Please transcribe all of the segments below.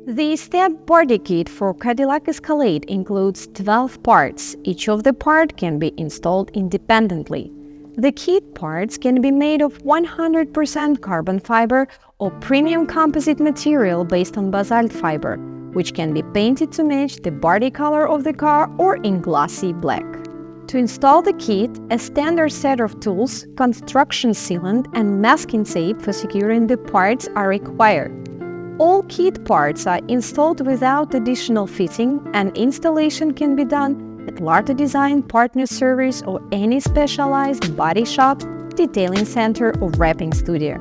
The Esthete bodykit for Cadillac Escalade includes 12 parts. Each of the parts can be installed independently. The kit parts can be made of 100% carbon fiber or premium composite material based on basalt fiber, which can be painted to match the body color of the car or in glossy black. To install the kit, a standard set of tools, construction sealant, and masking tape for securing the parts are required. All kit parts are installed without additional fitting, and installation can be done at Larte Design partner service or any specialized body shop, detailing center, or wrapping studio.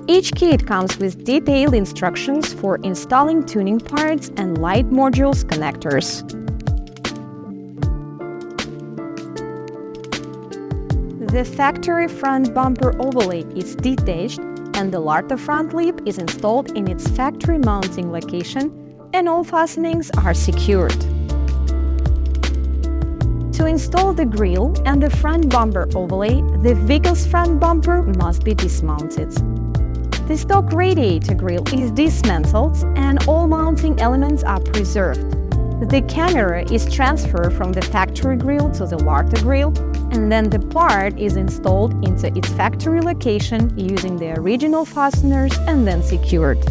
Each kit comes with detailed instructions for installing tuning parts and light modules connectors. The factory front bumper overlay is detached, and the Larte front lip is installed in its factory mounting location, and all fastenings are secured. To install the grille and the front bumper overlay, the vehicle's front bumper must be dismounted. The stock radiator grille is dismantled and all mounting elements are preserved. The camera is transferred from the factory grille to the Larte grille, and then the part is installed into its factory location using the original fasteners and then secured.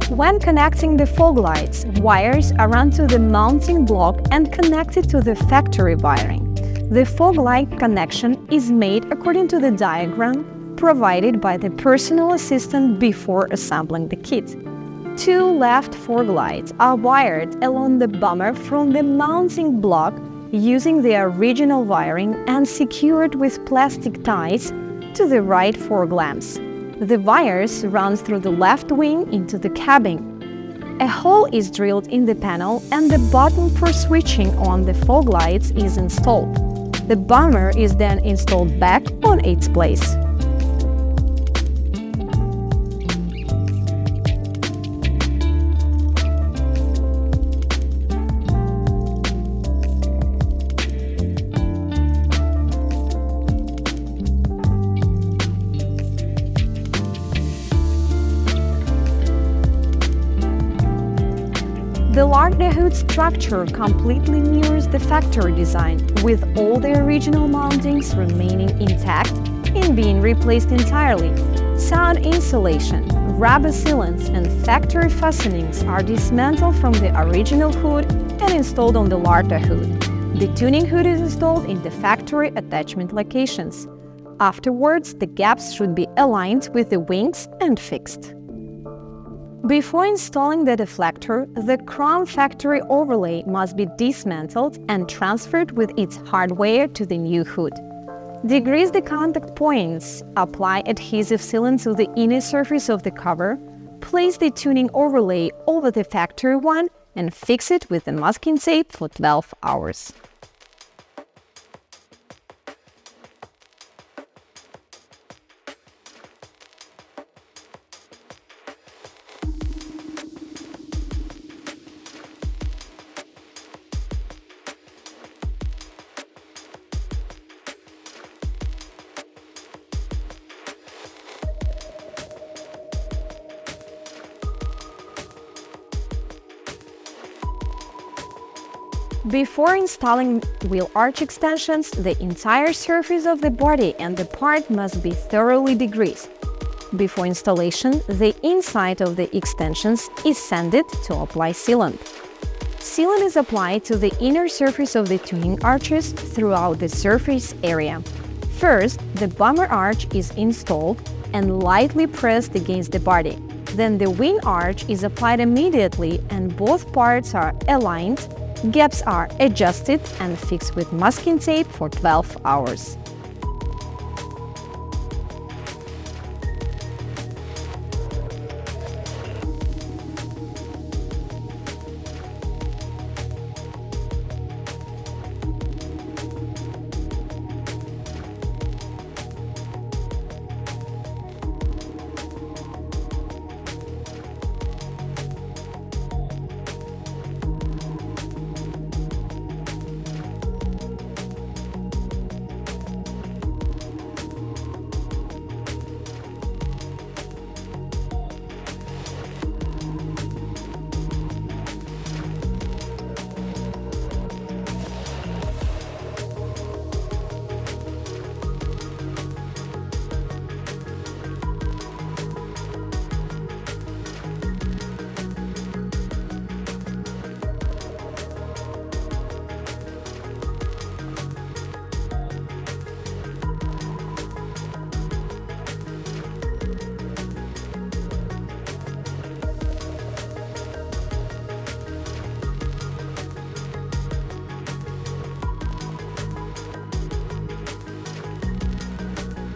When connecting the fog lights, wires are run to the mounting block and connected to the factory wiring. The fog light connection is made according to the diagram provided by the personal assistant before assembling the kit. Two left fog lights are wired along the bumper from the mounting block using the original wiring and secured with plastic ties to the right fog lamps. The wires run through the left wing into the cabin. A hole is drilled in the panel and the button for switching on the fog lights is installed. The bumper is then installed back on its place. The Larte hood structure completely mirrors the factory design, with all the original mountings remaining intact and being replaced entirely. Sound insulation, rubber sealants, and factory fastenings are dismantled from the original hood and installed on the Larte hood. The tuning hood is installed in the factory attachment locations. Afterwards, the gaps should be aligned with the wings and fixed. Before installing the deflector, the chrome factory overlay must be dismantled and transferred with its hardware to the new hood. Degrease the contact points, apply adhesive sealant to the inner surface of the cover, place the tuning overlay over the factory one, and fix it with the masking tape for 12 hours. Before installing wheel arch extensions, the entire surface of the body and the part must be thoroughly degreased. Before installation, the inside of the extensions is sanded to apply sealant. Sealant is applied to the inner surface of the tuning arches throughout the surface area. First, the bumper arch is installed and lightly pressed against the body. Then the wing arch is applied immediately and both parts are aligned. Gaps are adjusted and fixed with masking tape for 12 hours.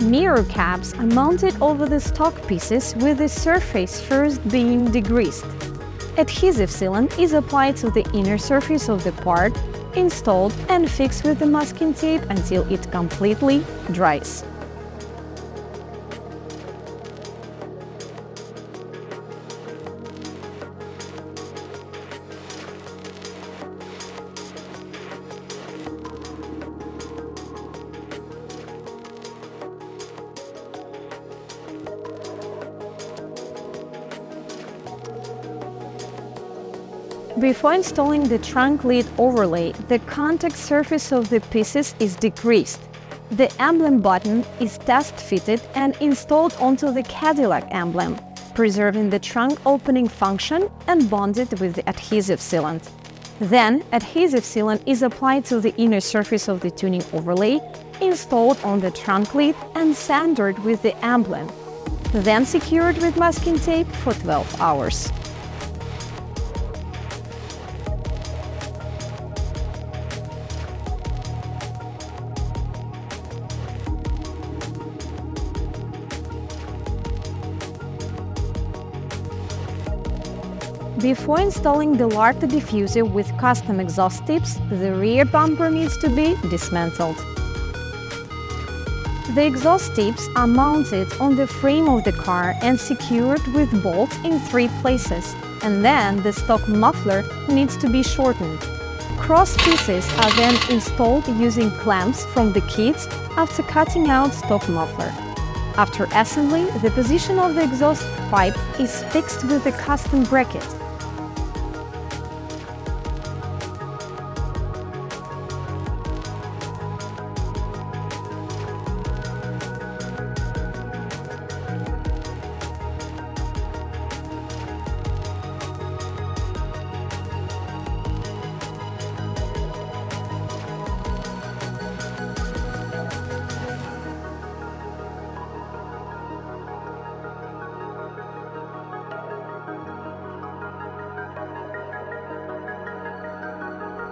Mirror caps are mounted over the stock pieces with the surface first being degreased. Adhesive sealant is applied to the inner surface of the part, installed and fixed with the masking tape until it completely dries. Before installing the trunk lid overlay, the contact surface of the pieces is degreased. The emblem button is test-fitted and installed onto the Cadillac emblem, preserving the trunk opening function and bonded with the adhesive sealant. Then, adhesive sealant is applied to the inner surface of the tuning overlay, installed on the trunk lid and centered with the emblem, then secured with masking tape for 12 hours. Before installing the Larte diffuser with custom exhaust tips, the rear bumper needs to be dismantled. The exhaust tips are mounted on the frame of the car and secured with bolts in 3 places, and then the stock muffler needs to be shortened. Cross pieces are then installed using clamps from the kits after cutting out stock muffler. After assembly, the position of the exhaust pipe is fixed with a custom bracket.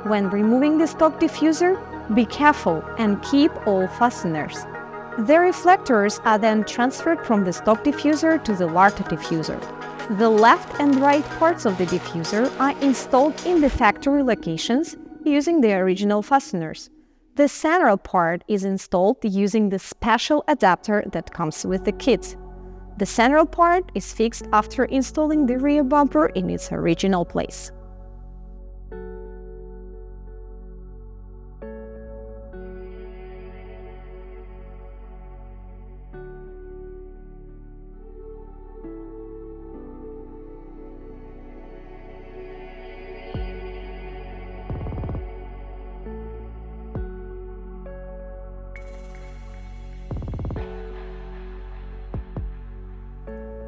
When removing the stock diffuser, be careful and keep all fasteners. The reflectors are then transferred from the stock diffuser to the Larte diffuser. The left and right parts of the diffuser are installed in the factory locations using the original fasteners. The central part is installed using the special adapter that comes with the kit. The central part is fixed after installing the rear bumper in its original place.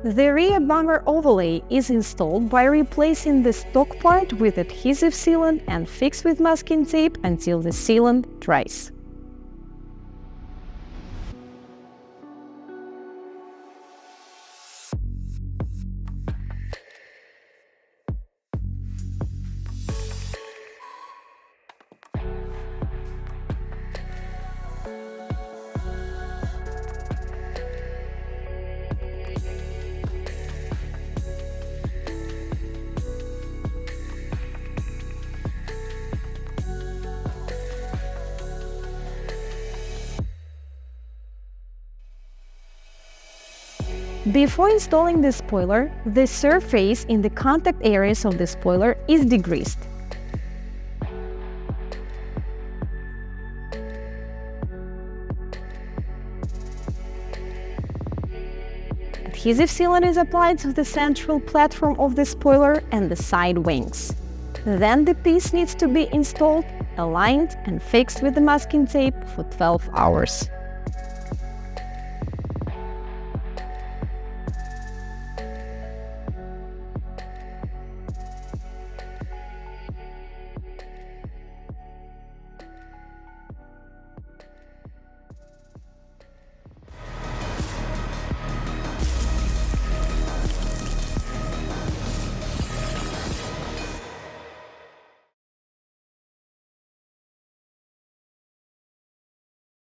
The rear bumper overlay is installed by replacing the stock part with adhesive sealant and fixed with masking tape until the sealant dries. Before installing the spoiler, the surface in the contact areas of the spoiler is degreased. Adhesive sealant is applied to the central platform of the spoiler and the side wings. Then the piece needs to be installed, aligned and fixed with the masking tape for 12 hours.